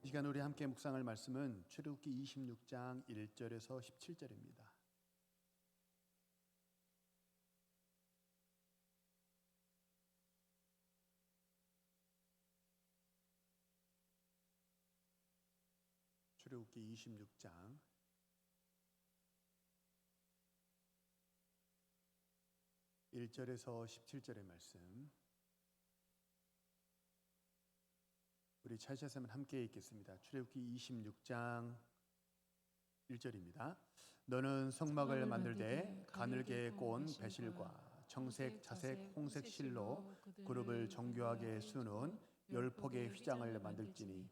이 시간 우리 함께 묵상할 말씀은 출애굽기 26장 1절에서 17절입니다. 출애굽기 26장 1절에서 17절의 말씀, 우리 찾으셨으면 함께 읽겠습니다. 출애굽기 26장 1절입니다. 너는 성막을 만들되 가늘게 꼰 배실과 청색, 자색, 홍색 실로 그룹을 정교하게 수놓은 10폭의 휘장을 만들지니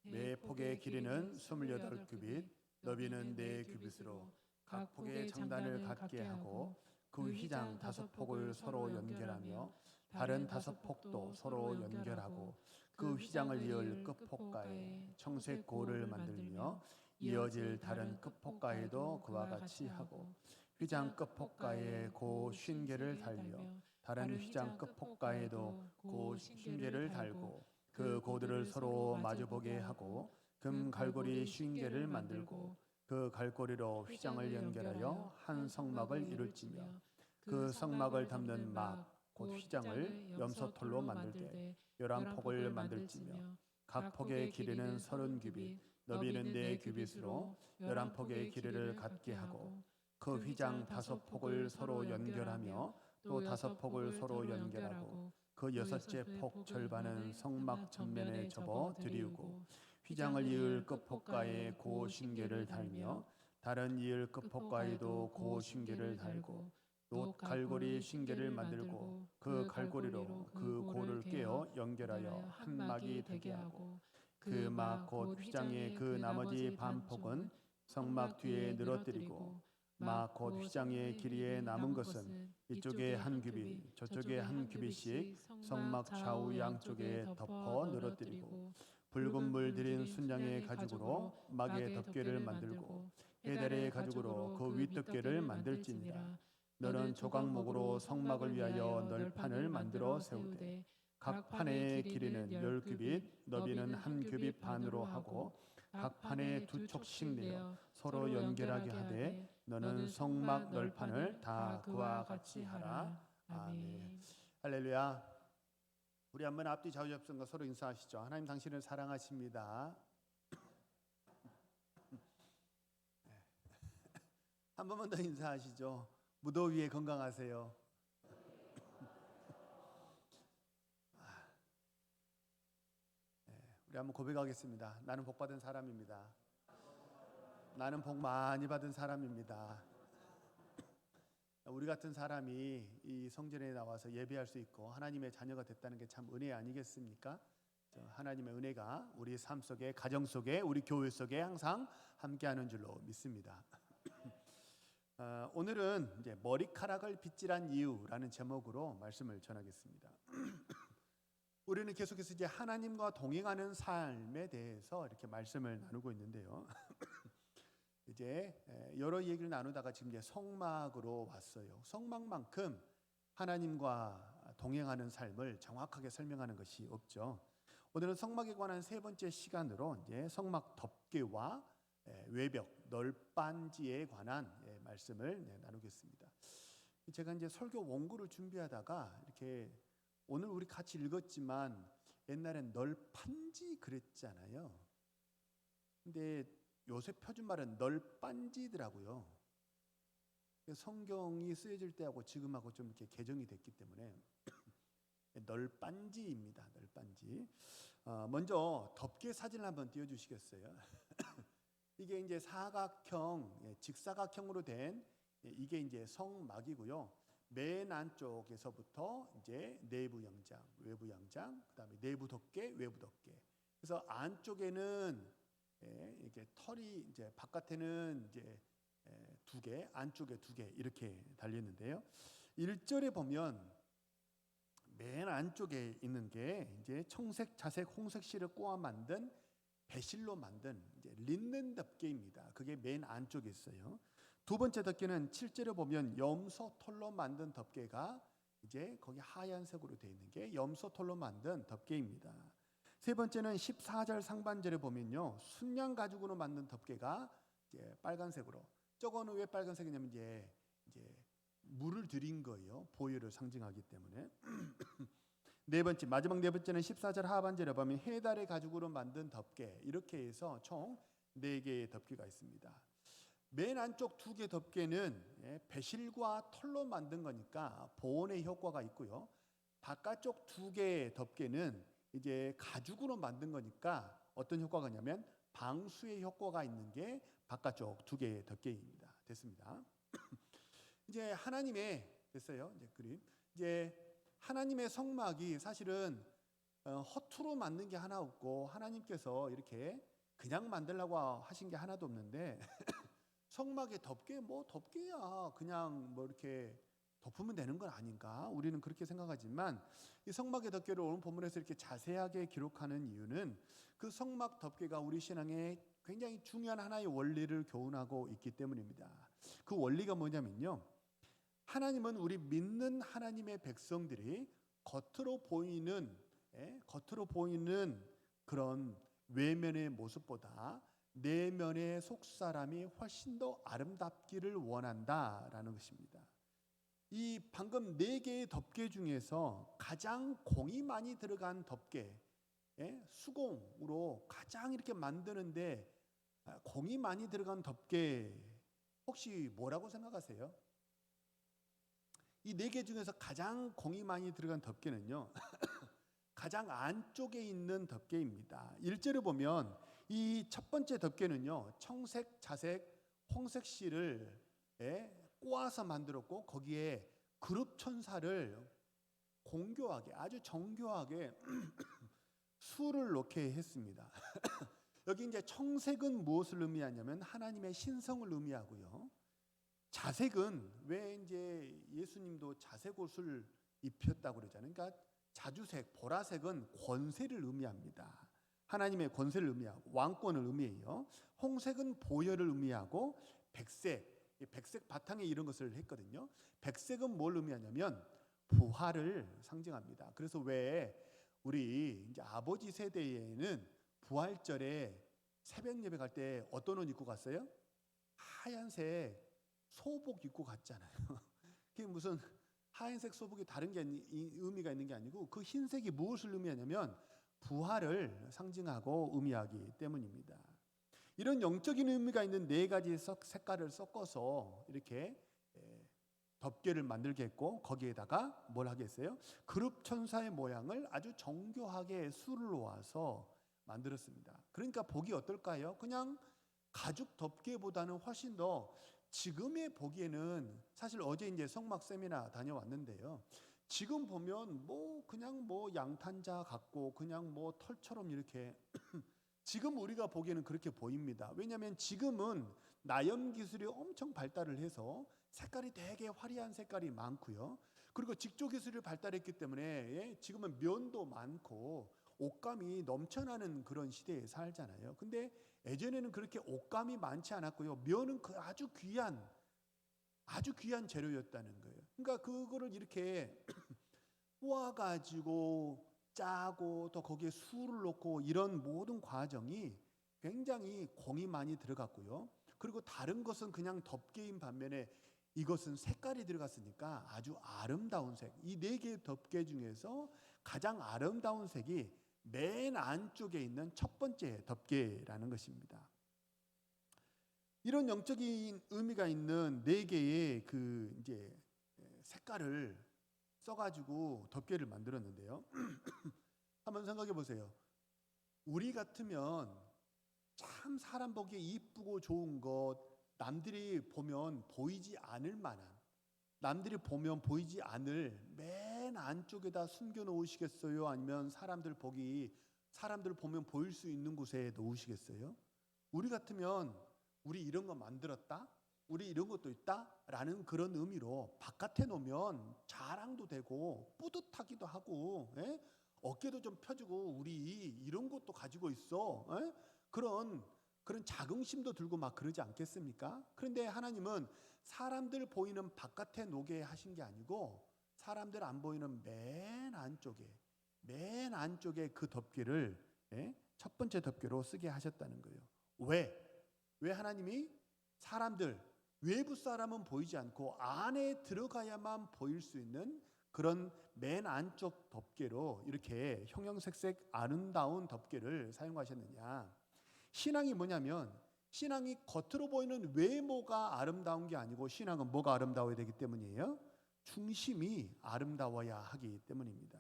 매 폭의 길이는 28규빗, 너비는 4규빗으로 각 폭의 장단을 갖게 하고 그 휘장 5폭을 서로 연결하며 다른 5폭도 서로 연결하고 그 휘장을 이을 끝폭가에 청색 고를 만들며 이어질 다른 끝폭가에도 그와 같이 하고 휘장 끝폭가에 고 50개를 달며 다른 휘장 끝폭가에도 고 50개를 달고 그 고들을 서로 마주보게 하고 금 갈고리 50개를 만들고 그 갈고리로 휘장을 연결하여 한 성막을 이룰지며 그 성막을 담는 막 곧 휘장을 염소털로 만들되 11폭을 만들지며 각 폭의 길이는 30규빗, 너비는 4규빗으로 11폭의 길이를 갖게 하고 그 휘장 5폭을 서로 연결하며 또 5폭을 서로 연결하고 그 6째 폭 절반은 성막 전면에 접어 들이우고 휘장을 이을 끝폭가에 고 50개를 달며 다른 이을 끝폭가에도 고 50개를 달고 또 갈고리 50개를 만들고 그 갈고리로 그 고를 꿰어 연결하여 한 막이 되게 하고 그 막 곧 휘장의 그 나머지 반폭은 성막 뒤에 늘어뜨리고 막 곧 휘장의 길이에 남은 것은 이쪽에 한 규빗 저쪽에 한 규빗씩 성막 좌우 양쪽에 덮어 늘어뜨리고 붉은 물 들인 순양의 가죽으로 막의 덮개를 만들고 해달의 가죽으로 그 윗덮개를 만들지니라. 너는 조각목으로 성막을 위하여 널판을 만들어 세우되 각 판의 길이는 10규빗, 너비는 한 규빗 반으로 하고 각 판에 2촉씩 내어 서로 연결하게 하되 너는 성막 널판을 다 그와 같이 하라. 아멘. 할렐루야. 우리 한번 앞뒤 좌우접선과 서로 인사하시죠. 하나님 당신을 사랑하십니다. 한 번만 더 인사하시죠. 무더위에 건강하세요. 우리 한번 고백하겠습니다. 나는 복 받은 사람입니다. 나는 복 많이 받은 사람입니다. 우리 같은 사람이 이 성전에 나와서 예배할 수 있고 하나님의 자녀가 됐다는 게 참 은혜 아니겠습니까? 하나님의 은혜가 우리 삶 속에, 가정 속에, 우리 교회 속에 항상 함께하는 줄로 믿습니다. 오늘은 이제 머리카락을 빗질한 이유라는 제목으로 말씀을 전하겠습니다. 우리는 계속해서 이제 하나님과 동행하는 삶에 대해서 이렇게 말씀을 나누고 있는데요. 이제 여러 얘기를 나누다가 지금 이제 성막으로 왔어요. 성막만큼 하나님과 동행하는 삶을 정확하게 설명하는 것이 없죠. 오늘은 성막에 관한 세 번째 시간으로 이제 성막 덮개와 외벽 널빤지에 관한 말씀을 나누겠습니다. 제가 이제 설교 원고를 준비하다가 이렇게 오늘 우리 같이 읽었지만 옛날엔 널판지 그랬잖아요. 근데 요새 표준말은 널빤지더라고요. 성경이 쓰여질 때하고 지금하고 좀 이렇게 개정이 됐기 때문에 널빤지입니다. 널빤지. 먼저 덮개 사진을 한번 띄워주시겠어요? 이게 이제 사각형, 직사각형으로 된 이게 이제 성막이고요. 맨 안쪽에서부터 이제 내부 영장, 외부 영장, 그다음에 내부 덮개, 외부 덮개. 그래서 안쪽에는 이렇게 털이 이제 바깥에는 이제 2개, 안쪽에 2개 이렇게 달렸는데요. 1절에 보면 맨 안쪽에 있는 게 이제 청색, 자색, 홍색 실을 꼬아 만든 배실로 만든 이제 린넨 덮개입니다. 그게 맨 안쪽에 있어요. 두 번째 덮개는 7절에 보면 염소 털로 만든 덮개가 이제 거기 하얀색으로 되어 있는 게 염소 털로 만든 덮개입니다. 세 번째는 14절 상반절에 보면요, 순양 가죽으로 만든 덮개가 이제 빨간색으로. 저거는 왜 빨간색이냐면 이제 물을 들인 거예요. 보혈을 상징하기 때문에. 마지막 네 번째는 14절 하반절에 보면 해달의 가죽으로 만든 덮개, 이렇게 해서 총 4개의 덮개가 있습니다. 맨 안쪽 2개 덮개는 배실과 털로 만든 거니까 보온의 효과가 있고요. 바깥쪽 2개의 덮개는 이제 가죽으로 만든 거니까 어떤 효과가 있냐면 방수의 효과가 있는 게 바깥쪽 2개의 덮개입니다. 됐습니다. 이제 하나님의 됐어요. 이제 그림. 이제 하나님의 성막이 사실은 허투루 만든 게 하나 없고 하나님께서 이렇게 그냥 만들라고 하신 게 하나도 없는데 성막의 덮개 뭐 덮개야 그냥 뭐 이렇게 덮으면 되는 건 아닌가? 우리는 그렇게 생각하지만 이 성막의 덮개를 오늘 본문에서 이렇게 자세하게 기록하는 이유는 그 성막 덮개가 우리 신앙에 굉장히 중요한 하나의 원리를 교훈하고 있기 때문입니다. 그 원리가 뭐냐면요, 하나님은 우리 믿는 하나님의 백성들이 겉으로 보이는 그런 외면의 모습보다 내면의 속사람이 훨씬 더 아름답기를 원한다라는 것입니다. 이 방금 4개의 덮개 중에서 가장 공이 많이 들어간 덮개, 수공으로 가장 이렇게 만드는데 공이 많이 들어간 덮개 혹시 뭐라고 생각하세요? 이 4개 중에서 가장 공이 많이 들어간 덮개는요 가장 안쪽에 있는 덮개입니다. 1절을 보면 이 첫 번째 덮개는요 청색, 자색, 홍색 실을 꼬아서 만들었고 거기에 그룹 천사를 공교하게 아주 정교하게 수를 놓게 했습니다. 여기 이제 청색은 무엇을 의미하냐면 하나님의 신성을 의미하고요. 자색은 왜 이제 예수님도 자색 옷을 입혔다고 그러잖아요. 그러니까 자주색, 보라색은 권세를 의미합니다. 하나님의 권세를 의미하고 왕권을 의미해요. 홍색은 보혈을 의미하고 백색 바탕에 이런 것을 했거든요. 백색은 뭘 의미하냐면 부활을 상징합니다. 그래서 왜 우리 이제 아버지 세대에는 부활절에 새벽 예배 갈 때 어떤 옷 입고 갔어요? 하얀색 소복 입고 갔잖아요. 그게 무슨 하얀색 소복이 다른 게 의미가 있는 게 아니고 그 흰색이 무엇을 의미하냐면 부활을 상징하고 의미하기 때문입니다. 이런 영적인 의미가 있는 4가지 색깔을 섞어서 이렇게 덮개를 만들게 했고 거기에다가 뭘 하겠어요? 그룹 천사의 모양을 아주 정교하게 수를 놓아서 만들었습니다. 그러니까 보기 어떨까요? 그냥 가죽 덮개보다는 훨씬 더 지금의 보기에는 사실 어제 이제 성막 세미나 다녀왔는데요. 지금 보면 뭐 그냥 뭐 양탄자 같고 그냥 뭐 털처럼 이렇게 지금 우리가 보기에는 그렇게 보입니다. 왜냐하면 지금은 나염 기술이 엄청 발달을 해서 색깔이 되게 화려한 색깔이 많고요. 그리고 직조 기술이 발달했기 때문에 지금은 면도 많고 옷감이 넘쳐나는 그런 시대에 살잖아요. 근데 예전에는 그렇게 옷감이 많지 않았고요. 면은 그 아주 귀한 재료였다는 거예요. 그러니까 그거를 이렇게 모아가지고 짜고 또 거기에 수를 넣고 이런 모든 과정이 굉장히 공이 많이 들어갔고요. 그리고 다른 것은 그냥 덮개인 반면에 이것은 색깔이 들어갔으니까 아주 아름다운 색. 이 4개의 덮개 중에서 가장 아름다운 색이 맨 안쪽에 있는 첫 번째 덮개라는 것입니다. 이런 영적인 의미가 있는 4개의 그 이제 색깔을 써가지고 덮개를 만들었는데요. 한번 생각해 보세요. 우리 같으면 참 사람 보기에 이쁘고 좋은 것, 남들이 보면 보이지 않을 만한, 남들이 보면 보이지 않을 맨 안쪽에다 숨겨 놓으시겠어요? 아니면 사람들 보면 보일 수 있는 곳에 놓으시겠어요? 우리 같으면 우리 이런 거 만들었다? 우리 이런 것도 있다? 라는 그런 의미로 바깥에 놓으면 자랑도 되고 뿌듯하기도 하고 어깨도 좀 펴주고 우리 이런 것도 가지고 있어 그런 자긍심도 들고 막 그러지 않겠습니까? 그런데 하나님은 사람들 보이는 바깥에 놓게 하신 게 아니고 사람들 안 보이는 맨 안쪽에 그 덮개를 첫 번째 덮개로 쓰게 하셨다는 거예요. 왜 하나님이 사람들, 외부 사람은 보이지 않고 안에 들어가야만 보일 수 있는 그런 맨 안쪽 덮개로 이렇게 형형색색 아름다운 덮개를 사용하셨느냐? 신앙이 뭐냐면, 신앙이 겉으로 보이는 외모가 아름다운 게 아니고, 신앙은 뭐가 아름다워야 되기 때문이에요? 중심이 아름다워야 하기 때문입니다.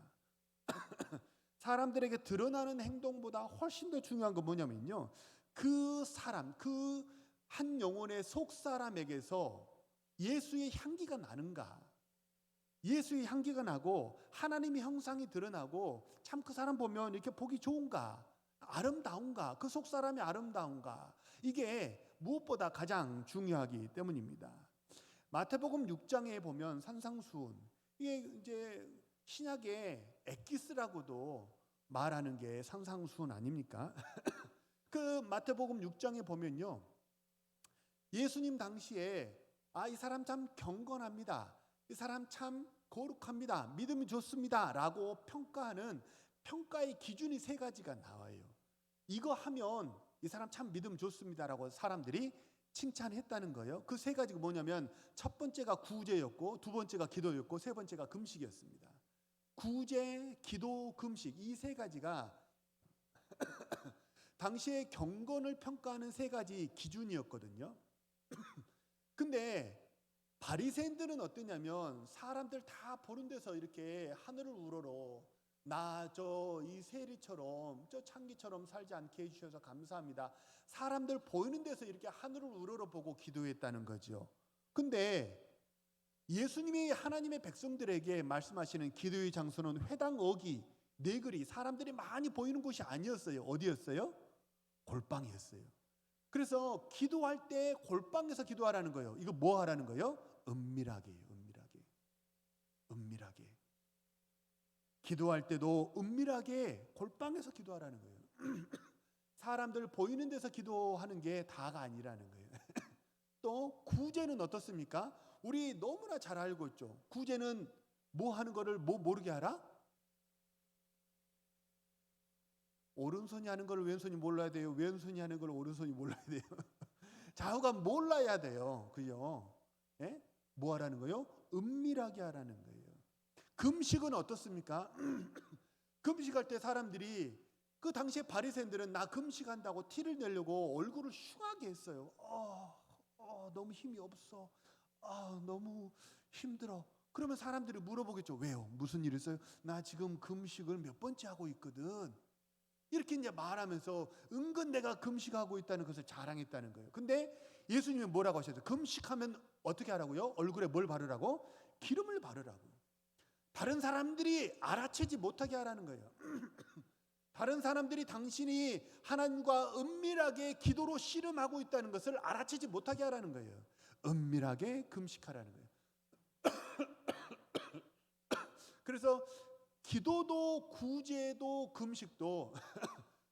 사람들에게 드러나는 행동보다 훨씬 더 중요한 건 뭐냐면요, 그 사람, 그 한 영혼의 속 사람에게서 예수의 향기가 나는가, 예수의 향기가 나고 하나님의 형상이 드러나고 참 그 사람 보면 이렇게 보기 좋은가, 아름다운가, 그 속 사람이 아름다운가, 이게 무엇보다 가장 중요하기 때문입니다. 마태복음 6장에 보면 산상수훈, 이게 이제 신약의 엑기스라고도 말하는 게 산상수훈 아닙니까? 그 마태복음 6장에 보면요, 예수님 당시에 이 사람 참 경건합니다, 이 사람 참 거룩합니다, 믿음이 좋습니다 라고 평가하는 평가의 기준이 세 가지가 나와요. 이거 하면 이 사람 참 믿음 좋습니다 라고 사람들이 칭찬했다는 거예요. 그 세 가지가 뭐냐면, 첫 번째가 구제였고, 두 번째가 기도였고, 세 번째가 금식이었습니다. 구제, 기도, 금식, 이 세 가지가 당시에 경건을 평가하는 세 가지 기준이었거든요. 근데 바리새인들은 어떠냐면, 사람들 다 보는 데서 이렇게 하늘을 우러러 나 저 이 세리처럼 저 창기처럼 살지 않게 해주셔서 감사합니다, 사람들 보이는 데서 이렇게 하늘을 우러러 보고 기도했다는 거죠. 근데 예수님이 하나님의 백성들에게 말씀하시는 기도의 장소는 회당 어기, 네거리, 사람들이 많이 보이는 곳이 아니었어요. 어디였어요? 골방이었어요. 그래서 기도할 때 골방에서 기도하라는 거예요. 이거 뭐 하라는 거예요? 은밀하게. 기도할 때도 은밀하게 골방에서 기도하라는 거예요. 사람들 보이는 데서 기도하는 게 다가 아니라는 거예요. 또 구제는 어떻습니까? 우리 너무나 잘 알고 있죠. 구제는 뭐 하는 거를 뭐 모르게 하라? 오른손이 하는 걸 왼손이 몰라야 돼요? 왼손이 하는 걸 오른손이 몰라야 돼요? 좌우가 몰라야 돼요. 그죠? 예? 뭐 하라는 거예요? 은밀하게 하라는 거예요. 금식은 어떻습니까? 금식할 때 사람들이, 그 당시에 바리새인들은 나 금식한다고 티를 내려고 얼굴을 흉하게 했어요. 너무 힘이 없어. 너무 힘들어. 그러면 사람들이 물어보겠죠. 왜요? 무슨 일 있어요? 나 지금 금식을 몇 번째 하고 있거든. 이렇게 이제 말하면서 은근 내가 금식하고 있다는 것을 자랑했다는 거예요. 근데 예수님은 뭐라고 하셨어요? 금식하면 어떻게 하라고요? 얼굴에 뭘 바르라고? 기름을 바르라고. 다른 사람들이 알아채지 못하게 하라는 거예요. 다른 사람들이 당신이 하나님과 은밀하게 기도로 씨름하고 있다는 것을 알아채지 못하게 하라는 거예요. 은밀하게 금식하라는 거예요. 그래서 기도도 구제도 금식도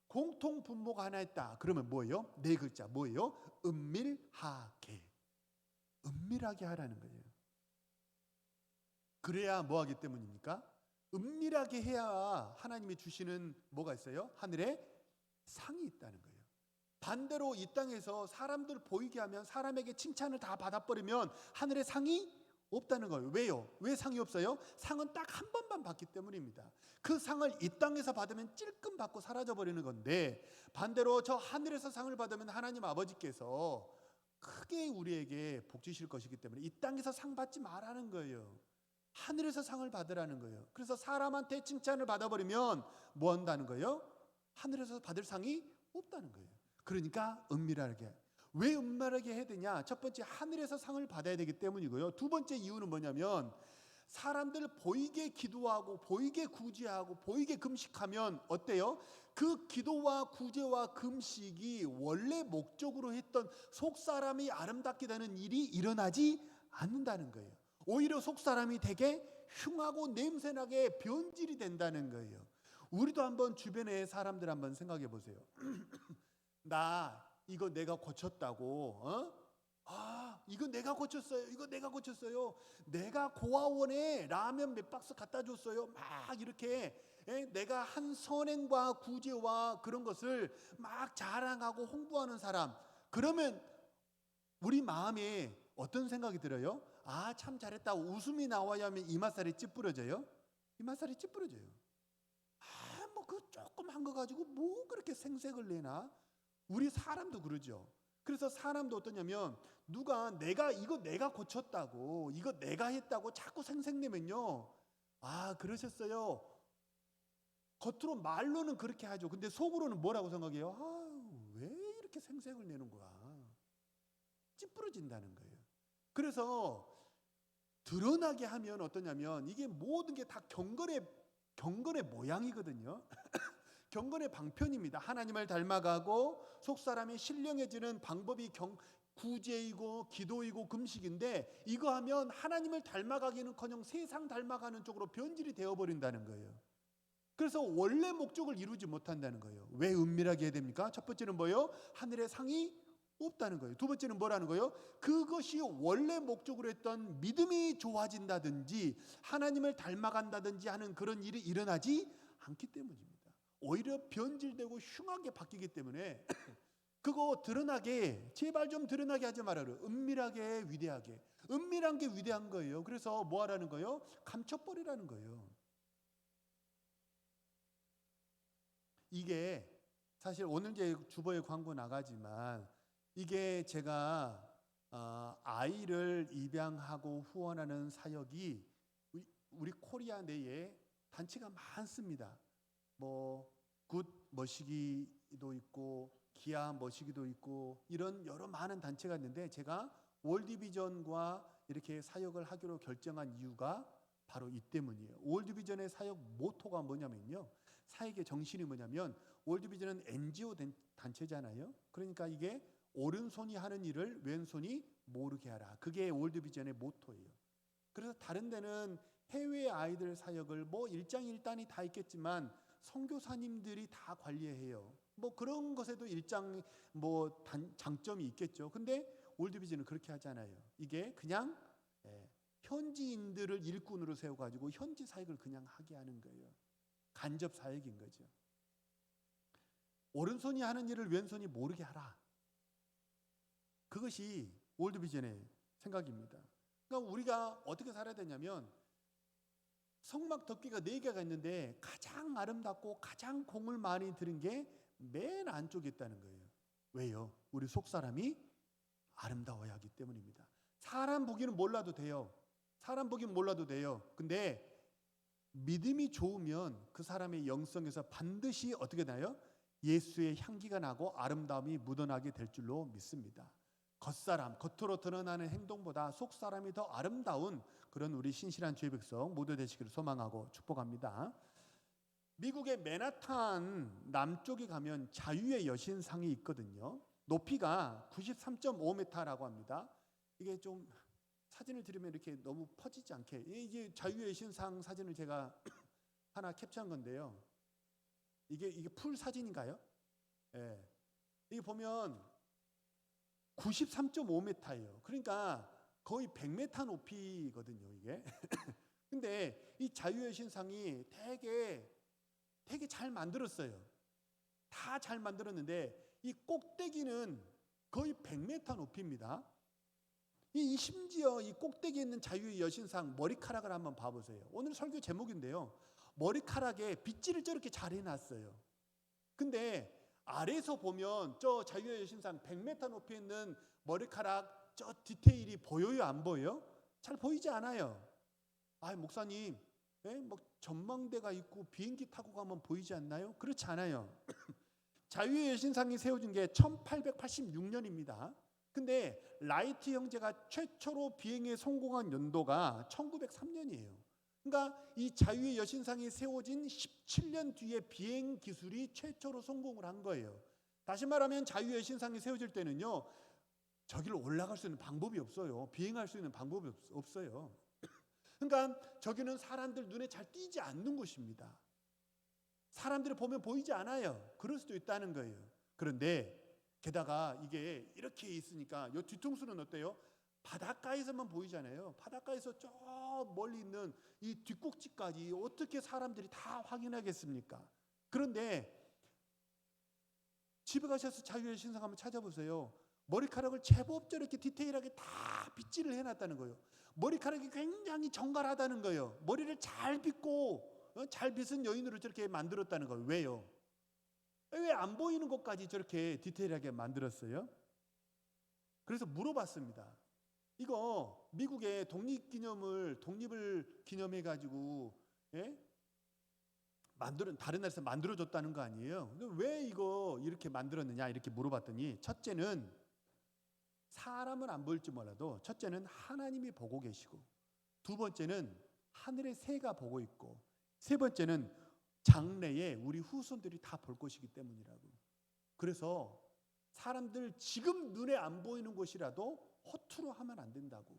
공통 분모가 하나 있다. 그러면 뭐예요? 네 글자 뭐예요? 은밀하게. 은밀하게 하라는 거예요. 그래야 뭐 하기 때문입니까? 은밀하게 해야 하나님이 주시는 뭐가 있어요? 하늘에 상이 있다는 거예요. 반대로 이 땅에서 사람들 보이게 하면, 사람에게 칭찬을 다 받아버리면 하늘에 상이 없다는 거예요. 왜요? 왜 상이 없어요? 상은 딱 한 번만 받기 때문입니다. 그 상을 이 땅에서 받으면 찔끔 받고 사라져버리는 건데, 반대로 저 하늘에서 상을 받으면 하나님 아버지께서 크게 우리에게 복 주실 것이기 때문에 이 땅에서 상 받지 말라는 거예요. 하늘에서 상을 받으라는 거예요. 그래서 사람한테 칭찬을 받아버리면 뭐 한다는 거예요? 하늘에서 받을 상이 없다는 거예요. 그러니까 은밀하게. 왜 은밀하게 해야 되냐? 첫 번째, 하늘에서 상을 받아야 되기 때문이고요. 두 번째 이유는 뭐냐면, 사람들 보이게 기도하고 보이게 구제하고 보이게 금식하면 어때요? 그 기도와 구제와 금식이 원래 목적으로 했던 속사람이 아름답게 되는 일이 일어나지 않는다는 거예요. 오히려 속사람이 되게 흉하고 냄새나게 변질이 된다는 거예요. 우리도 한번 주변의 사람들 한번 생각해 보세요. 나 이거 내가 고쳤다고, 이거 내가 고쳤어요. 이거 내가 고쳤어요. 내가 고아원에 라면 몇 박스 갖다 줬어요. 막 이렇게 내가 한 선행과 구제와 그런 것을 막 자랑하고 홍보하는 사람, 그러면 우리 마음에 어떤 생각이 들어요? 아, 참 잘했다. 웃음이 나와야 하면 이맛살이 찌푸려져요? 이맛살이 찌푸려져요. 아, 뭐 그 조금 한 거 가지고 뭐 그렇게 생색을 내나? 우리 사람도 그러죠. 그래서 사람도 어떠냐면 누가 내가 고쳤다고, 이거 내가 했다고 자꾸 생색내면요. 아, 그러셨어요. 겉으로 말로는 그렇게 하죠. 근데 속으로는 뭐라고 생각해요? 아, 왜 이렇게 생색을 내는 거야? 찌푸러진다는 거예요. 그래서 드러나게 하면 어떠냐면 이게 모든 게 다 경건의 모양이거든요. 경건의 방편입니다. 하나님을 닮아가고 속사람이 신령해지는 방법이 구제이고 기도이고 금식인데, 이거 하면 하나님을 닮아가기는커녕 세상 닮아가는 쪽으로 변질이 되어버린다는 거예요. 그래서 원래 목적을 이루지 못한다는 거예요. 왜 은밀하게 해야 됩니까? 첫 번째는 뭐예요? 하늘의 상이 없다는 거예요. 두 번째는 뭐라는 거예요? 그것이 원래 목적으로 했던 믿음이 좋아진다든지 하나님을 닮아간다든지 하는 그런 일이 일어나지 않기 때문입니다. 오히려 변질되고 흉하게 바뀌기 때문에 그거 드러나게, 제발 좀 드러나게 하지 말아요. 은밀하게, 위대하게. 은밀한 게 위대한 거예요. 그래서 뭐 하라는 거예요? 감춰버리라는 거예요. 이게 사실 오늘 이제 주보에 광고 나가지만, 이게 제가 아이를 입양하고 후원하는 사역이 우리 코리아 내에 단체가 많습니다. 뭐 굿 머시기도 있고 기아 머시기도 있고 이런 여러 많은 단체가 있는데, 제가 월드비전과 이렇게 사역을 하기로 결정한 이유가 바로 이 때문이에요. 월드비전의 사역 모토가 뭐냐면요, 사역의 정신이 뭐냐면, 월드비전은 NGO 단체잖아요. 그러니까 이게 오른손이 하는 일을 왼손이 모르게 하라. 그게 월드비전의 모토예요. 그래서 다른 데는 해외 아이들 사역을 뭐 일장일단이 다 있겠지만 선교사님들이 다 관리해요. 뭐 그런 것에도 장점이 있겠죠. 근데 월드비전은 그렇게 하잖아요. 이게 그냥 현지인들을 일꾼으로 세워가지고 현지 사역을 그냥 하게 하는 거예요. 간접 사역인 거죠. 오른손이 하는 일을 왼손이 모르게 하라. 그것이 월드비전의 생각입니다. 그러니까 우리가 어떻게 살아야 되냐면, 성막 덮개가 4개가 있는데 가장 아름답고 가장 공을 많이 들인 게 맨 안쪽에 있다는 거예요. 왜요? 우리 속사람이 아름다워야 하기 때문입니다. 사람 보기는 몰라도 돼요. 사람 보기는 몰라도 돼요. 근데 믿음이 좋으면 그 사람의 영성에서 반드시 어떻게 나요? 예수의 향기가 나고 아름다움이 묻어나게 될 줄로 믿습니다. 겉사람, 겉으로 드러나는 행동보다 속사람이 더 아름다운 그런 우리 신실한 주의 백성 모두 되시기를 소망하고 축복합니다. 미국의 맨하탄 남쪽에 가면 자유의 여신상이 있거든요. 높이가 93.5m라고 합니다. 이게 좀 사진을 들으면 이렇게 너무 퍼지지 않게, 이게 자유의 여신상 사진을 제가 하나 캡처한 건데요. 이게 풀 사진인가요? 예. 이게 보면 93.5m예요. 그러니까 거의 100m 높이거든요, 이게. 근데 이 자유의 신상이 되게 잘 만들었어요. 다 잘 만들었는데 이 꼭대기는 거의 100m 높이입니다. 심지어 이 꼭대기에 있는 자유의 여신상 머리카락을 한번 봐보세요. 오늘 설교 제목인데요. 머리카락에 빗질을 저렇게 잘 해놨어요. 근데 아래에서 보면 저 자유의 여신상 100m 높이에 있는 머리카락 저 디테일이 보여요, 안 보여요? 잘 보이지 않아요. 아, 목사님, 뭐 전망대가 있고 비행기 타고 가면 보이지 않나요? 그렇지 않아요. 자유의 여신상이 세워진 게 1886년입니다. 근데 라이트 형제가 최초로 비행에 성공한 연도가 1903년이에요. 그러니까 이 자유의 여신상이 세워진 17년 뒤에 비행 기술이 최초로 성공을 한 거예요. 다시 말하면 자유의 여신상이 세워질 때는요, 저기를 올라갈 수 있는 방법이 없어요. 비행할 수 있는 방법이 없어요. 그러니까 저기는 사람들 눈에 잘 띄지 않는 곳입니다. 사람들이 보면 보이지 않아요. 그럴 수도 있다는 거예요. 그런데 게다가 이게 이렇게 있으니까 이 뒤통수는 어때요? 바닷가에서만 보이잖아요. 바닷가에서 저 멀리 있는 이 뒷꼭지까지 어떻게 사람들이 다 확인하겠습니까? 그런데 집에 가셔서 자유의 신상 한번 찾아보세요. 머리카락을 제법 저렇게 디테일하게 다 빗질을 해놨다는 거예요. 머리카락이 굉장히 정갈하다는 거예요. 머리를 잘 빗고 잘 빗은 여인으로 저렇게 만들었다는 거예요. 왜요? 왜 안 보이는 것까지 저렇게 디테일하게 만들었어요? 그래서 물어봤습니다. 이거 미국의 독립을 기념해 가지고 다른 나라에서 만들어줬다는 거 아니에요? 왜 이거 이렇게 만들었느냐 이렇게 물어봤더니, 첫째는 사람은 안 보일지 몰라도 첫째는 하나님이 보고 계시고, 두 번째는 하늘의 새가 보고 있고, 세 번째는 장래에 우리 후손들이 다 볼 것이기 때문이라고. 그래서 사람들 지금 눈에 안 보이는 것이라도 허투루 하면 안 된다고.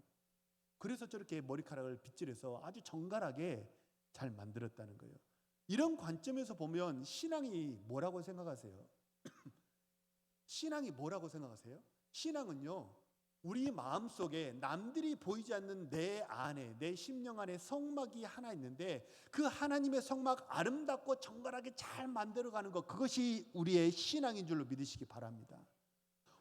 그래서 저렇게 머리카락을 빗질해서 아주 정갈하게 잘 만들었다는 거예요. 이런 관점에서 보면 신앙이 뭐라고 생각하세요? 신앙이 뭐라고 생각하세요? 신앙은요, 우리 마음속에 남들이 보이지 않는 내 안에, 내 심령 안에 성막이 하나 있는데, 그 하나님의 성막 아름답고 정갈하게 잘 만들어가는 것, 그것이 우리의 신앙인 줄로 믿으시기 바랍니다.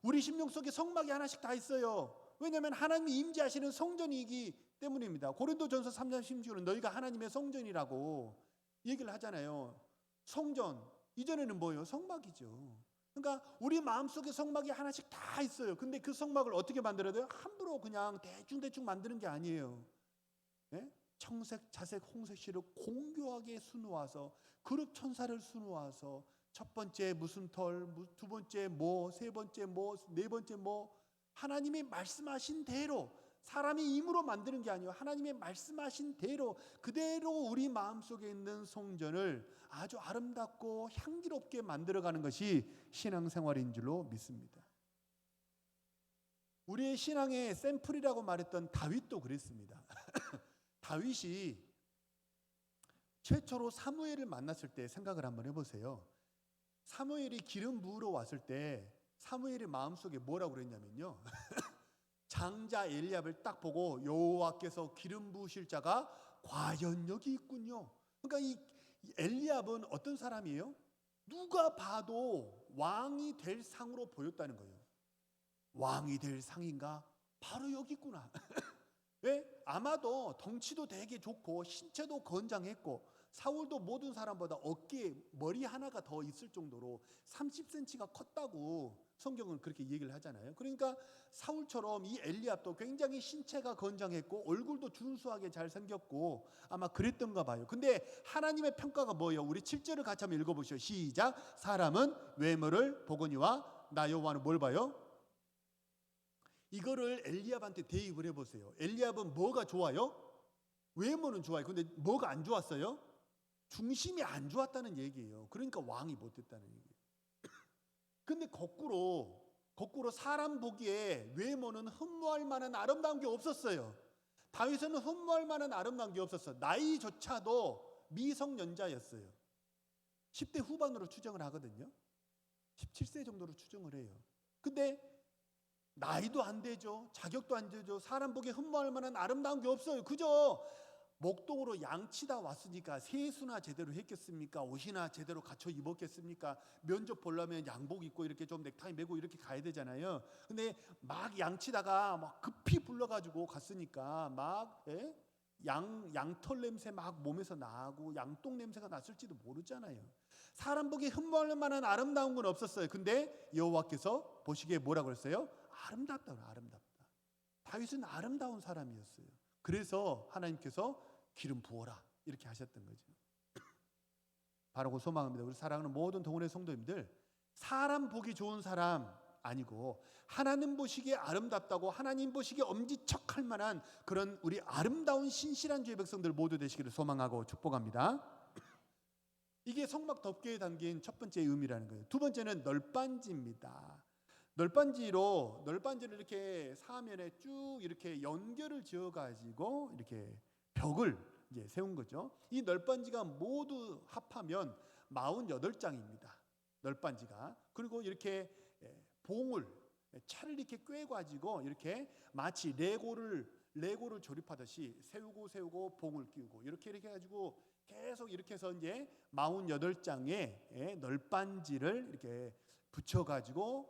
우리 심령 속에 성막이 하나씩 다 있어요. 왜냐하면 하나님이 임재하시는 성전이기 때문입니다. 고린도전서 3장 16절은 너희가 하나님의 성전이라고 얘기를 하잖아요. 성전, 이전에는 뭐예요? 성막이죠. 그러니까 우리 마음속에 성막이 하나씩 다 있어요. 근데 그 성막을 어떻게 만들어야 돼요? 함부로 그냥 대충 만드는 게 아니에요. 청색, 자색, 홍색 실을 공교하게 수놓아서, 그룹 천사를 수놓아서, 첫 번째 무슨 털, 두 번째 뭐, 세 번째 뭐, 네 번째 뭐, 하나님이 말씀하신 대로, 사람이 힘으로 만드는 게 아니에요. 하나님의 말씀하신 대로 그대로 우리 마음속에 있는 성전을 아주 아름답고 향기롭게 만들어가는 것이 신앙생활인 줄로 믿습니다. 우리의 신앙의 샘플이라고 말했던 다윗도 그랬습니다. 다윗이 최초로 사무엘을 만났을 때 생각을 한번 해보세요. 사무엘이 기름 부으러 왔을 때 사무엘의 마음속에 뭐라고 그랬냐면요, 장자 엘리압을 딱 보고 여호와께서 기름 부으실 자가 과연 여기 있군요. 그러니까 이 엘리압은 어떤 사람이에요? 누가 봐도 왕이 될 상으로 보였다는 거예요. 왕이 될 상인가? 바로 여기 있구나. 왜? 아마도 덩치도 되게 좋고 신체도 건장했고, 사울도 모든 사람보다 어깨에 머리 하나가 더 있을 정도로 30cm가 컸다고 성경은 그렇게 얘기를 하잖아요. 그러니까 사울처럼 이 엘리압도 굉장히 신체가 건장했고 얼굴도 준수하게 잘생겼고 아마 그랬던가 봐요. 근데 하나님의 평가가 뭐예요? 우리 7절을 같이 한번 읽어보시죠. 시작. 사람은 외모를 보거니와 나 여호와는 뭘 봐요? 이거를 엘리압한테 대입을 해보세요. 엘리압은 뭐가 좋아요? 외모는 좋아요. 근데 뭐가 안 좋았어요? 중심이 안 좋았다는 얘기예요. 그러니까 왕이 못됐다는 얘기예요. 근데 거꾸로 사람 보기에 외모는 흠모할 만한 아름다운 게 없었어요. 다윗은 흠모할 만한 아름다운 게 없었어요. 나이조차도 미성년자였어요. 10대 후반으로 추정을 하거든요. 17세 정도로 추정을 해요. 근데 나이도 안 되죠. 자격도 안 되죠. 사람 보기에 흠모할 만한 아름다운 게 없어요. 그저 목동으로 양치다 왔으니까 세수나 제대로 했겠습니까? 옷이나 제대로 갖춰 입었겠습니까? 면접 보려면 양복 입고 이렇게 좀 넥타이 메고 이렇게 가야 되잖아요. 근데 막 양치다가 막 급히 불러가지고 갔으니까 막 양털 냄새 막 몸에서 나고 양똥 냄새가 났을지도 모르잖아요. 사람 보기에 흠모할 만한 아름다운 건 없었어요. 근데 여호와께서 보시기에 뭐라고 그랬어요? 아름답다. 다윗은 아름다운 사람이었어요. 그래서 하나님께서 기름 부어라 이렇게 하셨던 거죠. 바라고 소망합니다. 우리 사랑하는 모든 동원의 성도님들, 사람 보기 좋은 사람 아니고 하나님 보시기에 아름답다고 하나님 보시기에 엄지척할 만한 그런 우리 아름다운 신실한 주의 백성들 모두 되시기를 소망하고 축복합니다. 이게 성막 덮개에 담긴 첫 번째 의미라는 거예요. 두 번째는 널빤지입니다. 널빤지를 이렇게 사면에 쭉 이렇게 연결을 지어가지고 이렇게 벽을 이제 세운 거죠. 이 널빤지가 모두 합하면 48장입니다. 널빤지가. 그리고 이렇게 봉을 차를 이렇게 꿰가지고 이렇게 마치 레고를 조립하듯이 세우고 봉을 끼우고 이렇게 해가지고 계속 이렇게 해서 이제 48장의 널빤지를 이렇게 붙여가지고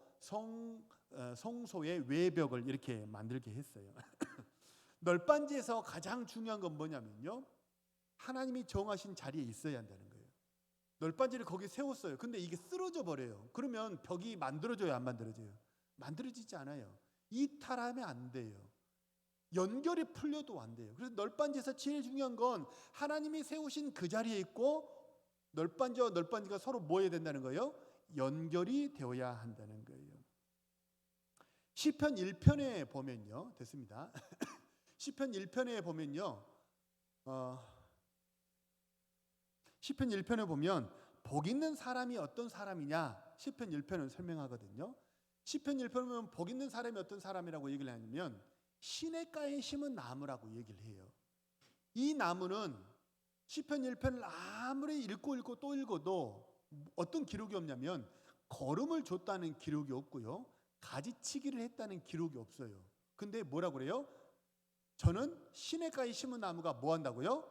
성소의 외벽을 이렇게 만들게 했어요. 널빤지에서 가장 중요한 건 뭐냐면요, 하나님이 정하신 자리에 있어야 한다는 거예요. 널빤지를 거기 세웠어요. 근데 이게 쓰러져 버려요. 그러면 벽이 만들어져요, 안 만들어져요? 만들어지지 않아요. 이탈하면 안 돼요. 연결이 풀려도 안 돼요. 그래서 널빤지에서 제일 중요한 건 하나님이 세우신 그 자리에 있고 널빤지와 널빤지가 서로 뭐 해야 된다는 거예요? 연결이 되어야 한다는 거예요. 시편 1편에 보면요, 됐습니다. 시편 1편에 보면요, 시편 1편에 보면 복 있는 사람이 어떤 사람이냐, 시편 1편은 설명하거든요. 시편 1편에 보면 복 있는 사람이 어떤 사람이라고 얘기를 하냐면 시냇가에 심은 나무라고 얘기를 해요. 이 나무는 시편 1편을 아무리 읽고 또 읽어도 어떤 기록이 없냐면 거름을 줬다는 기록이 없고요, 가지치기를 했다는 기록이 없어요. 근데 뭐라고 그래요? 저는 시냇가에 심은 나무가 뭐 한다고요?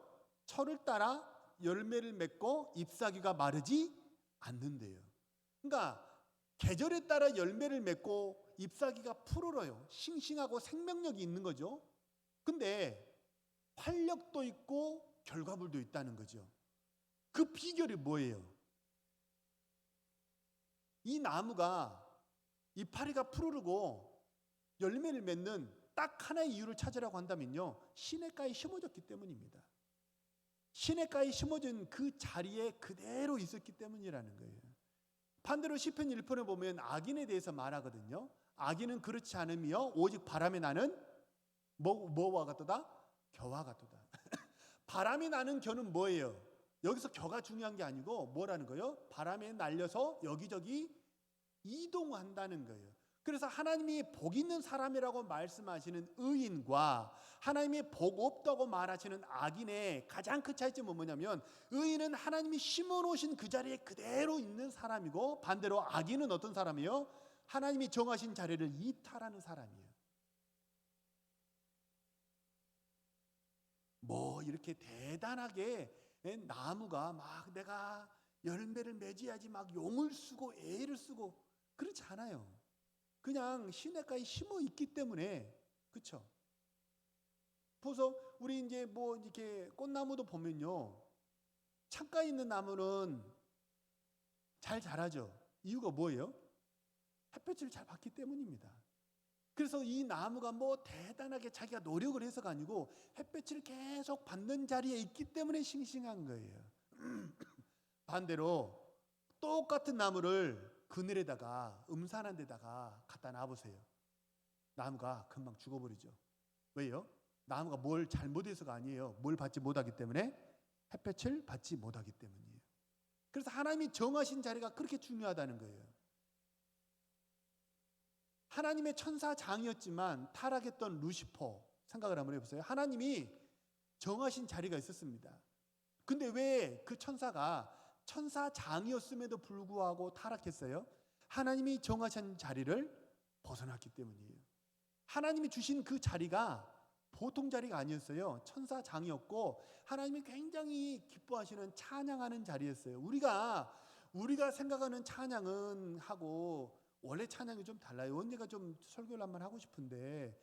철을 따라 열매를 맺고 잎사귀가 마르지 않는데요. 그러니까 계절에 따라 열매를 맺고 잎사귀가 푸르러요. 싱싱하고 생명력이 있는 거죠. 근데 활력도 있고 결과물도 있다는 거죠. 그 비결이 뭐예요? 이 나무가 이파리가 푸르르고 열매를 맺는 딱 하나의 이유를 찾으라고 한다면요, 시냇가에 심어졌기 때문입니다. 시냇가에 심어진 그 자리에 그대로 있었기 때문이라는 거예요. 반대로 시편 1편에 보면 악인에 대해서 말하거든요. 악인은 그렇지 않으며 오직 바람에 나는 뭐와 같도다? 겨와 같도다. 바람이 나는 겨는 뭐예요? 여기서 겨가 중요한 게 아니고 뭐라는 거예요? 바람에 날려서 여기저기 이동한다는 거예요. 그래서 하나님이 복 있는 사람이라고 말씀하시는 의인과 하나님이 복 없다고 말하시는 악인의 가장 큰 차이점은 뭐냐면, 의인은 하나님이 심어놓으신 그 자리에 그대로 있는 사람이고, 반대로 악인은 어떤 사람이에요? 하나님이 정하신 자리를 이탈하는 사람이에요. 뭐 이렇게 대단하게 나무가 막 내가 열매를 맺어야지 막 용을 쓰고 애를 쓰고 그렇지 않아요. 그냥 시냇가에 심어 있기 때문에. 그렇죠? 그래서 우리 이제 뭐 이렇게 꽃나무도 보면요, 창가에 있는 나무는 잘 자라죠. 이유가 뭐예요? 햇볕을 잘 받기 때문입니다. 그래서 이 나무가 뭐 대단하게 자기가 노력을 해서가 아니고 햇볕을 계속 받는 자리에 있기 때문에 싱싱한 거예요. 반대로 똑같은 나무를 그늘에다가 음산한 데다가 갖다 놔보세요. 나무가 금방 죽어버리죠. 왜요? 나무가 뭘 잘못해서가 아니에요. 뭘 받지 못하기 때문에, 햇볕을 받지 못하기 때문이에요. 그래서 하나님이 정하신 자리가 그렇게 중요하다는 거예요. 하나님의 천사장이었지만 타락했던 루시퍼 생각을 한번 해보세요. 하나님이 정하신 자리가 있었습니다. 근데 왜 그 천사가 천사장이었음에도 불구하고 타락했어요? 하나님이 정하신 자리를 벗어났기 때문이에요. 하나님이 주신 그 자리가 보통 자리가 아니었어요. 천사장이었고 하나님이 굉장히 기뻐하시는 찬양하는 자리였어요. 우리가 생각하는 찬양은 하고 원래 찬양이 좀 달라요. 언제가 좀 설교를 한번 하고 싶은데,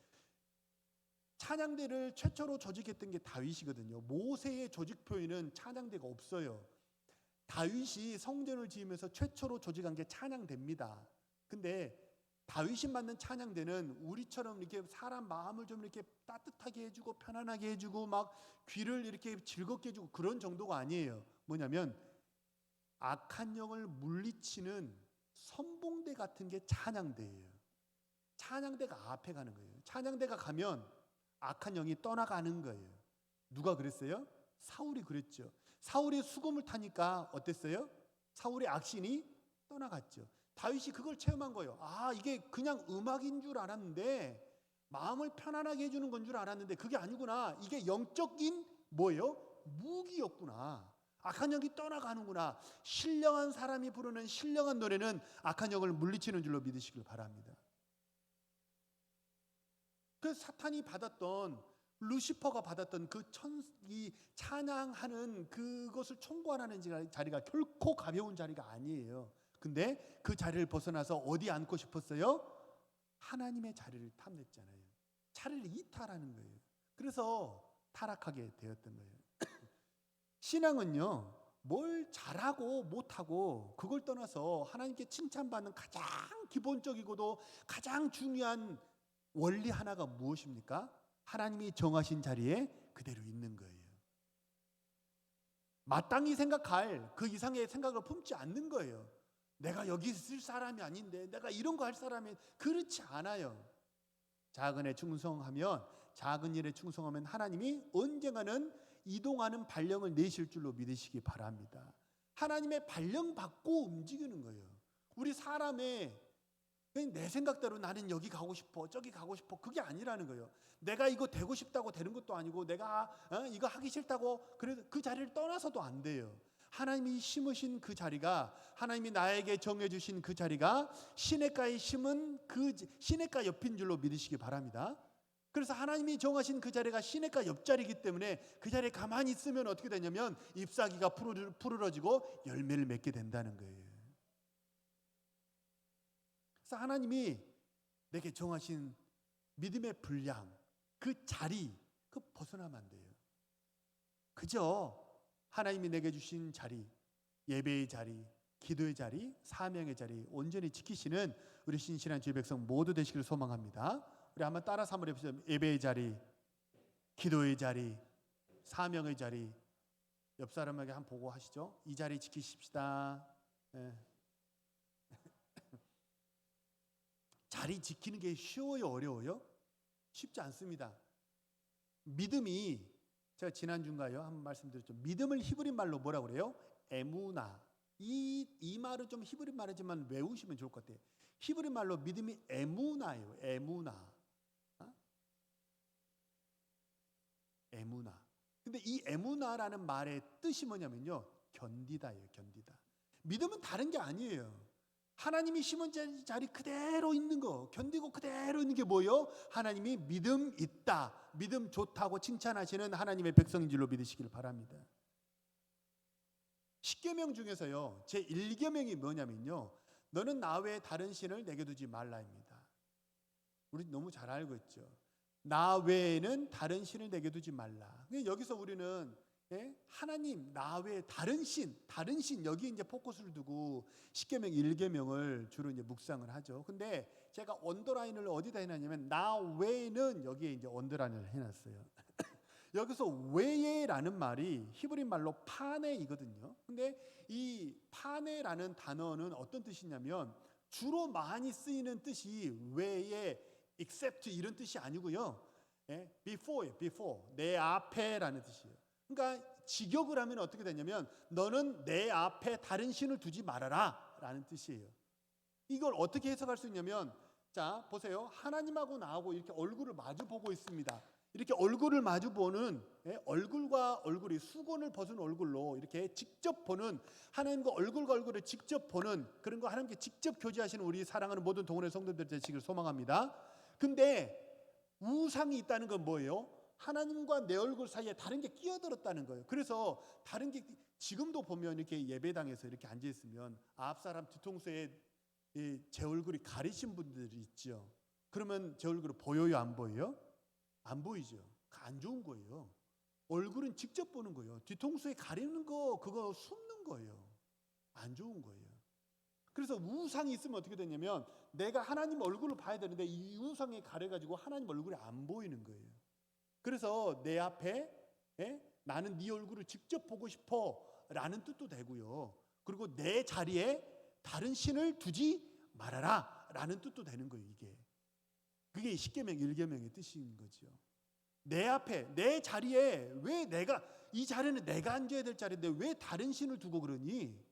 찬양대를 최초로 조직했던 게 다윗이거든요. 모세의 조직 표에는 찬양대가 없어요. 다윗이 성전을 지으면서 최초로 조직한 게 찬양대입니다. 근데 다윗이 만든 찬양대는 우리처럼 이렇게 사람 마음을 좀 이렇게 따뜻하게 해주고 편안하게 해주고 막 귀를 이렇게 즐겁게 해주고 그런 정도가 아니에요. 뭐냐면 악한 영을 물리치는 선봉대 같은 게 찬양대예요. 찬양대가 앞에 가는 거예요. 찬양대가 가면 악한 영이 떠나가는 거예요. 누가 그랬어요? 사울이 그랬죠. 사울이 수금을 타니까 어땠어요? 사울의 악신이 떠나갔죠. 다윗이 그걸 체험한 거예요. 아, 이게 그냥 음악인 줄 알았는데, 마음을 편안하게 해주는 건 줄 알았는데 그게 아니구나. 이게 영적인 뭐예요? 무기였구나. 악한 영이 떠나가는구나. 신령한 사람이 부르는 신령한 노래는 악한 영을 물리치는 줄로 믿으시길 바랍니다. 그 사탄이 받았던, 루시퍼가 받았던 이 찬양하는 그것을 총괄하는 자리가 결코 가벼운 자리가 아니에요. 근데 그 자리를 벗어나서 어디 앉고 싶었어요? 하나님의 자리를 탐냈잖아요. 자리를 이탈하는 거예요. 그래서 타락하게 되었던 거예요. 신앙은요, 뭘 잘하고 못하고 그걸 떠나서 하나님께 칭찬받는 가장 기본적이고도 가장 중요한 원리 하나가 무엇입니까? 하나님이 정하신 자리에 그대로 있는 거예요. 마땅히 생각할 그 이상의 생각을 품지 않는 거예요. 내가 여기 있을 사람이 아닌데, 내가 이런 거 할 사람이, 그렇지 않아요. 작은 일에 충성하면 하나님이 언젠가는 이동하는 발령을 내실 줄로 믿으시기 바랍니다. 하나님의 발령 받고 움직이는 거예요. 우리 사람의 그냥 내 생각대로 나는 여기 가고 싶어, 저기 가고 싶어, 그게 아니라는 거예요. 내가 이거 되고 싶다고 되는 것도 아니고, 내가 이거 하기 싫다고 그래도 그 자리를 떠나서도 안 돼요. 하나님이 심으신 그 자리가, 하나님이 나에게 정해주신 그 자리가 시냇가에 심은 그 시냇가 옆인 줄로 믿으시기 바랍니다. 그래서 하나님이 정하신 그 자리가 시냇가 옆자리이기 때문에 그 자리에 가만히 있으면 어떻게 되냐면 잎사귀가 푸르러지고 열매를 맺게 된다는 거예요. 그래서 하나님이 내게 정하신 믿음의 분량, 그 자리, 그 벗어나면 안 돼요. 그저 하나님이 내게 주신 자리, 예배의 자리, 기도의 자리, 사명의 자리 온전히 지키시는 우리 신실한 주의 백성 모두 되시기를 소망합니다. 우리 한번 따라서 한번 해보시죠. 예배의 자리, 기도의 자리, 사명의 자리. 옆 사람에게 한번 보고 하시죠. 이 자리 지키십시다. 네. 자리 지키는 게 쉬워요, 어려워요? 쉽지 않습니다. 믿음이, 제가 지난주인가요? 한번 말씀드렸죠. 믿음을 히브리 말로 뭐라고 그래요? 에무나. 이 말은 좀 히브리 말이지만 외우시면 좋을 것 같아요. 히브리 말로 믿음이 에무나예요. 에무나. 에무나. 근데 이 에무나라는 말의 뜻이 뭐냐면요, 견디다예요. 견디다. 믿음은 다른 게 아니에요. 하나님이 심은 자리 그대로 있는 거, 견디고 그대로 있는 게 뭐예요? 하나님이 믿음 있다, 믿음 좋다고 칭찬하시는 하나님의 백성인 줄로 믿으시길 바랍니다. 십계명 중에서요, 제 1계명이 뭐냐면요, 너는 나 외에 다른 신을 내게 두지 말라입니다. 우리 너무 잘 알고 있죠. 나 외에는 다른 신을 내게 두지 말라. 여기서 우리는 하나님, 나 외에 다른 신 여기 이제 포커스를 두고 십계명 1계명을 주로 이제 묵상을 하죠. 근데 제가 언더라인을 어디다 해놨냐면 나 외에는 여기에 이제 언더라인을 해놨어요. 여기서 외에라는 말이 히브리 말로 파네이거든요. 근데 이 파네라는 단어는 어떤 뜻이냐면 주로 많이 쓰이는 뜻이 외에, except 이런 뜻이 아니고요. before, 내 앞에라는 뜻이에요. 그러니까 직역을 하면 어떻게 되냐면 너는 내 앞에 다른 신을 두지 말아라 라는 뜻이에요. 이걸 어떻게 해석할 수 있냐면, 자 보세요. 하나님하고 나하고 이렇게 얼굴을 마주 보고 있습니다. 이렇게 얼굴을 마주 보는, 얼굴과 얼굴이 수건을 벗은 얼굴로 이렇게 직접 보는, 하나님과 얼굴과 얼굴을 직접 보는 그런 거 하나님께 직접 교제하시는 우리 사랑하는 모든 동원의 성도들 되시길 소망합니다. 근데 우상이 있다는 건 뭐예요? 하나님과 내 얼굴 사이에 다른 게 끼어들었다는 거예요. 그래서 다른 게, 지금도 보면 이렇게 예배당에서 이렇게 앉아 있으면 앞 사람 뒤통수에 제 얼굴이 가리신 분들이 있죠. 그러면 제 얼굴이 보여요, 안 보여요? 안 보이죠. 안 좋은 거예요. 얼굴은 직접 보는 거예요. 뒤통수에 가리는 거, 그거 숨는 거예요. 안 좋은 거예요. 그래서 우상이 있으면 어떻게 되냐면 내가 하나님 얼굴을 봐야 되는데 이 우상에 가려가지고 하나님 얼굴이 안 보이는 거예요. 그래서 내 앞에 나는 네 얼굴을 직접 보고 싶어 라는 뜻도 되고요. 그리고 내 자리에 다른 신을 두지 말아라 라는 뜻도 되는 거예요. 그게 십계명 1계명의 뜻인 거죠. 내 앞에, 내 자리에 왜 내가, 이 자리는 내가 앉아야 될 자리인데 왜 다른 신을 두고 그러니?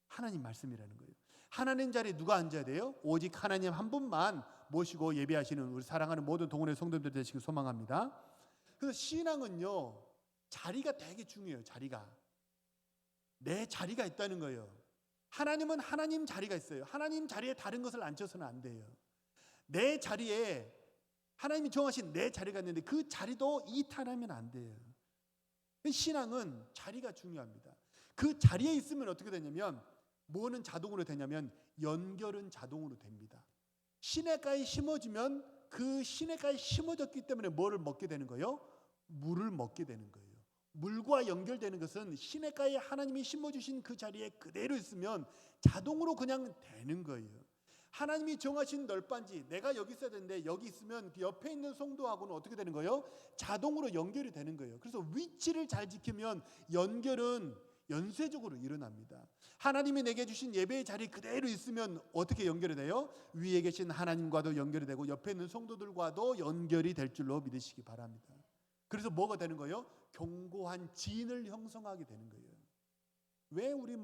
하나님 말씀이라는 거예요. 하나님 자리에 누가 앉아야 돼요? 오직 하나님 한 분만 모시고 예배하시는 우리 사랑하는 모든 동원의 성도들 되시길 소망합니다. 그래서 신앙은요, 자리가 되게 중요해요. 자리가. 내 자리가 있다는 거예요. 하나님은 하나님 자리가 있어요. 하나님 자리에 다른 것을 앉혀서는 안 돼요. 내 자리에 하나님이 정하신 내 자리가 있는데 그 자리도 이탈하면 안 돼요. 신앙은 자리가 중요합니다. 그 자리에 있으면 어떻게 되냐면 뭐는 자동으로 되냐면 연결은 자동으로 됩니다. 시냇가에 심어지면 그 시냇가에 심어졌기 때문에 뭐를 먹게 되는 거예요? 물을 먹게 되는 거예요. 물과 연결되는 것은 시냇가에 하나님이 심어주신 그 자리에 그대로 있으면 자동으로 그냥 되는 거예요. 하나님이 정하신 널빤지, 내가 여기 있어야 되는데 여기 있으면 그 옆에 있는 성도하고는 어떻게 되는 거예요? 자동으로 연결이 되는 거예요. 그래서 위치를 잘 지키면 연결은 연쇄적으로 일어납니다. 하나님이 내게 주신 예배의 자리 그대로 있으면 어떻게 연결이 돼요? 위에 계신 하나님과도 연결이 되고 옆에 있는 성도들과도 연결이 될 줄로 믿으시기 바랍니다. 그래서 뭐가 되는 거예요? 견고한 진을 형성하게 되는 거예요. 왜 우리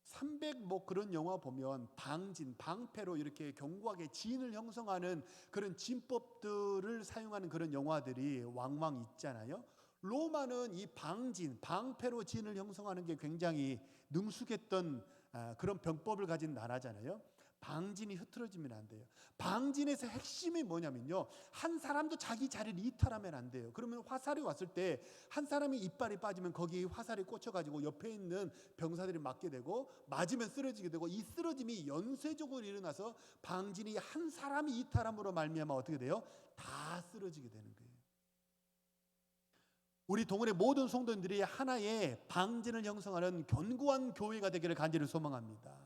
300 그런 영화 보면 방진, 방패로 이렇게 견고하게 진을 형성하는 그런 진법들을 사용하는 그런 영화들이 왕왕 있잖아요. 로마는 이 방진, 방패로 진을 형성하는 게 굉장히 능숙했던 그런 병법을 가진 나라잖아요. 방진이 흐트러지면 안 돼요. 방진에서 핵심이 뭐냐면요, 한 사람도 자기 자리를 이탈하면 안 돼요. 그러면 화살이 왔을 때 한 사람이 이빨이 빠지면 거기 화살이 꽂혀가지고 옆에 있는 병사들이 맞게 되고 맞으면 쓰러지게 되고 이 쓰러짐이 연쇄적으로 일어나서 방진이 한 사람이 이탈함으로 말미암아 어떻게 돼요? 다 쓰러지게 되는 거예요. 우리 동원의 모든 성도님들이 하나의 방진을 형성하는 견고한 교회가 되기를 간절히 소망합니다.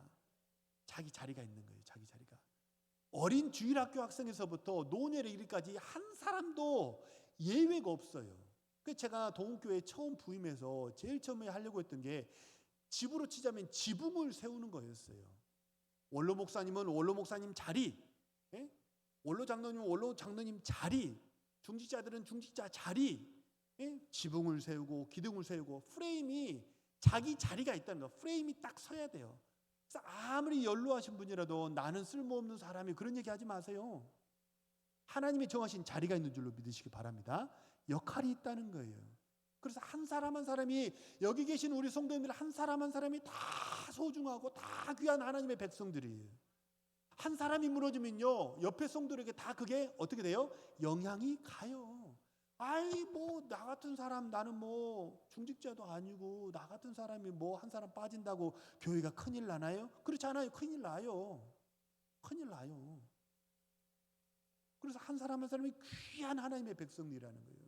자기 자리가 있는 거예요. 자기 자리가. 어린 주일학교 학생에서부터 노년에 이르기까지 한 사람도 예외가 없어요. 그래서 제가 동국교회에 처음 부임해서 제일 처음에 하려고 했던 게 집으로 치자면 지붕을 세우는 거였어요. 원로 목사님은 원로 목사님 자리, 원로 장로님은 원로 장로님 자리, 중직자들은 중직자 자리, 지붕을 세우고 기둥을 세우고 프레임이 자기 자리가 있다는 거. 프레임이 딱 서야 돼요. 그래서 아무리 연로하신 분이라도 나는 쓸모없는 사람이 그런 얘기 하지 마세요. 하나님이 정하신 자리가 있는 줄로 믿으시기 바랍니다. 역할이 있다는 거예요. 그래서 한 사람 한 사람이, 여기 계신 우리 성도님들 한 사람 한 사람이 다 소중하고 다 귀한 하나님의 백성들이에요. 한 사람이 무너지면요 옆에 성도들에게 다 그게 어떻게 돼요? 영향이 가요. 나 같은 사람, 나는 중직자도 아니고 나 같은 사람이 한 사람 빠진다고 교회가 큰일 나나요? 그렇지 않아요. 큰일 나요. 큰일 나요. 그래서 한 사람 한 사람이 귀한 하나님의 백성이라는 거예요.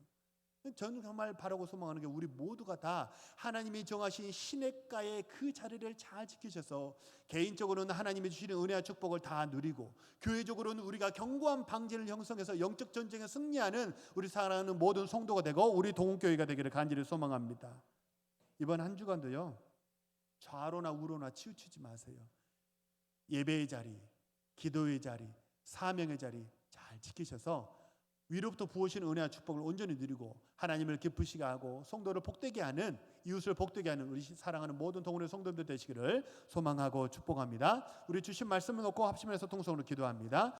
저는 정말 바라고 소망하는 게 우리 모두가 다 하나님이 정하신 시냇가의 그 자리를 잘 지키셔서 개인적으로는 하나님이 주시는 은혜와 축복을 다 누리고 교회적으로는 우리가 견고한 방진을 형성해서 영적 전쟁에 승리하는 우리 사랑하는 모든 성도가 되고 우리 동국교회가 되기를 간절히 소망합니다. 이번 한 주간도요 좌로나 우로나 치우치지 마세요. 예배의 자리, 기도의 자리, 사명의 자리 잘 지키셔서 위로부터 부어지는 은혜와 축복을 온전히 누리고 하나님을 기쁘시게 하고 성도를 복되게 하는, 이웃을 복되게 하는 우리 사랑하는 모든 동원의 성도들 되시기를 소망하고 축복합니다. 우리 주신 말씀을 놓고 합심해서 통성으로 기도합니다.